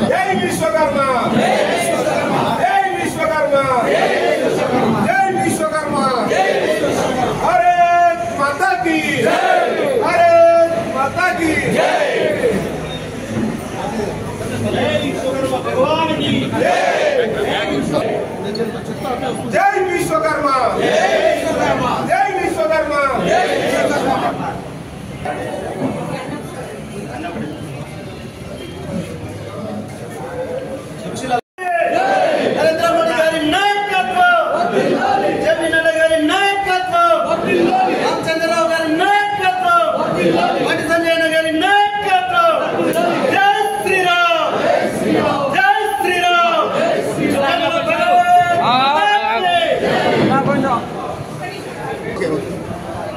जय विश्वकर्मा, जय विश्वकर्मा, जय विश्वकर्मा, भारत माता की जय, भारत माता की जय, जय विश्वकर्मा भगवान की जय, जय विश्वकर्मा, जय विश्वकर्मा, जय विश्वकर्मा, जय विश्वकर्मा।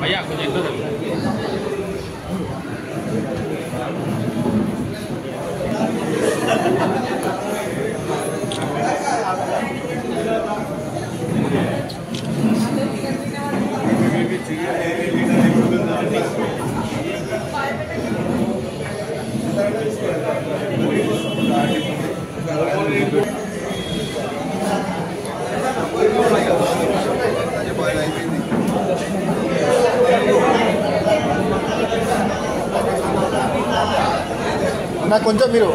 भैया कुछ एक दो ना కొంచెం మీరు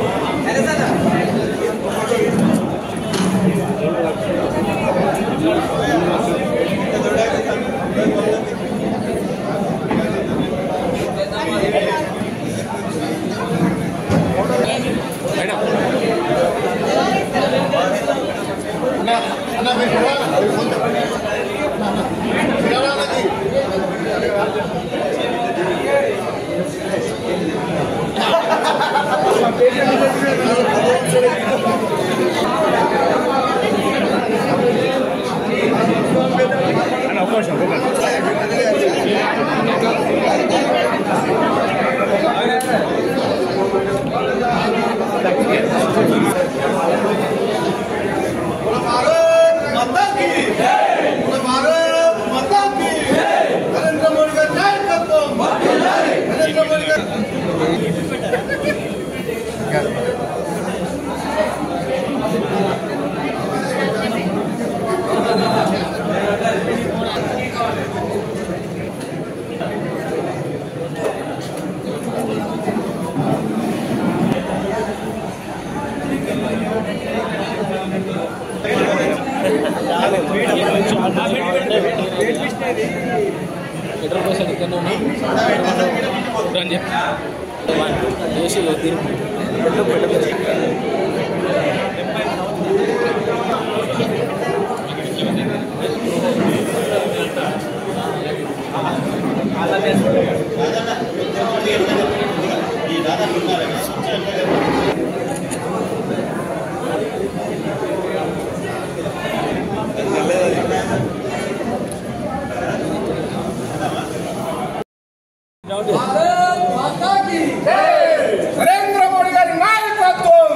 नरेंद्र मोदी गारी नायकत्వం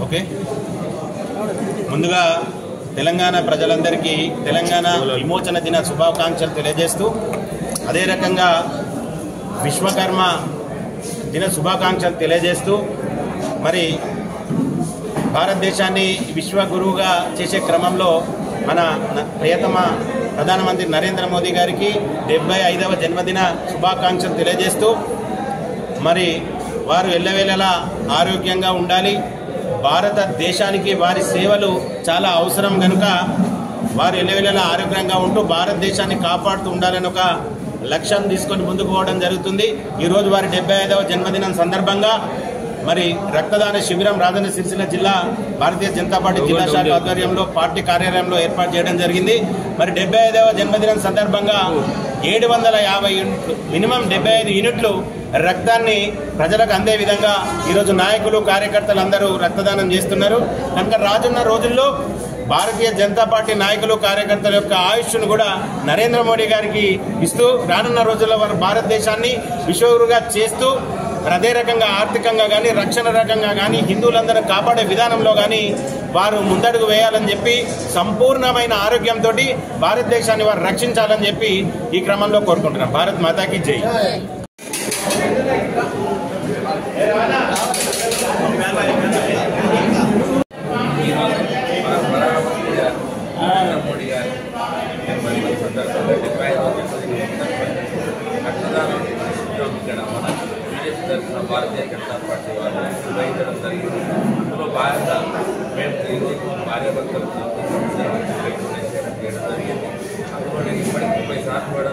ఓకే ముందుగా తెలంగాణ ప్రజలందరికీ తెలంగాణ విమోచన దిన శుభాకాంక్షలు తెలియజేస్తూ అదే రకంగా విశ్వకర్మ దిన శుభాకాంక్షలు తెలియజేస్తూ మరి భారతదేశాన్ని విశ్వగురువుగా చేసే క్రమంలో మన ప్రియతమ ప్రధానమంత్రి నరేంద్ర మోదీ గారికి 75వ జన్మదిన శుభాకాంక్షలు తెలియజేస్తూ మరి వారు ఎల్లవేళలా ఆరోగ్యంగా ఉండాలి, భారతదేశానికి వారి సేవలు చాలా అవసరం కనుక వారు ఎల్లవేళలా ఆరోగ్యంగా ఉంటూ భారతదేశాన్ని కాపాడుతూ ఉండాలని ఒక లక్ష్యం తీసుకొని ముందుకు పోవడం జరుగుతుంది. ఈరోజు వారి 75వ జన్మదినం సందర్భంగా మరి రక్తదాన శిబిరం రాజన్న సిరిసిల్ల జిల్లా భారతీయ జనతా పార్టీ జిల్లా శాఖ ఆధ్వర్యంలో పార్టీ కార్యాలయంలో ఏర్పాటు చేయడం జరిగింది. మరి 75వ జన్మదినం సందర్భంగా 750 యూనిట్లు మినిమం 75 యూనిట్లు రక్తాన్ని ప్రజలకు అందే విధంగా ఈరోజు నాయకులు కార్యకర్తలు అందరూ రక్తదానం చేస్తున్నారు. కనుక రానున్న రోజుల్లో భారతీయ జనతా పార్టీ నాయకులు కార్యకర్తల యొక్క ఆయుష్ను కూడా నరేంద్ర మోడీ గారికి ఇస్తూ రానున్న రోజుల్లో వారు భారతదేశాన్ని విశ్వగురువుగా చేస్తూ అదే రకంగా ఆర్థికంగా కానీ రక్షణ రకంగా కానీ హిందువులందరూ కాపాడే విధానంలో కానీ వారు ముందడుగు వేయాలని చెప్పి సంపూర్ణమైన ఆరోగ్యంతో భారతదేశాన్ని వారు రక్షించాలని చెప్పి ఈ క్రమంలో కోరుకుంటున్నాం. భారత్ మాతాకి జై. మోడీ గారు రక్తదానం ఇక్కడ మన బీజేపీ తరఫున భారతీయ జనతా పార్టీ వారు నిర్వహించడం జరిగింది. అందులో భాగంగా మేము ఈరోజు భార్యాభర్తలు చేయడం జరిగింది. అందులో నేను ఇప్పటికి 30 సార్లు కూడా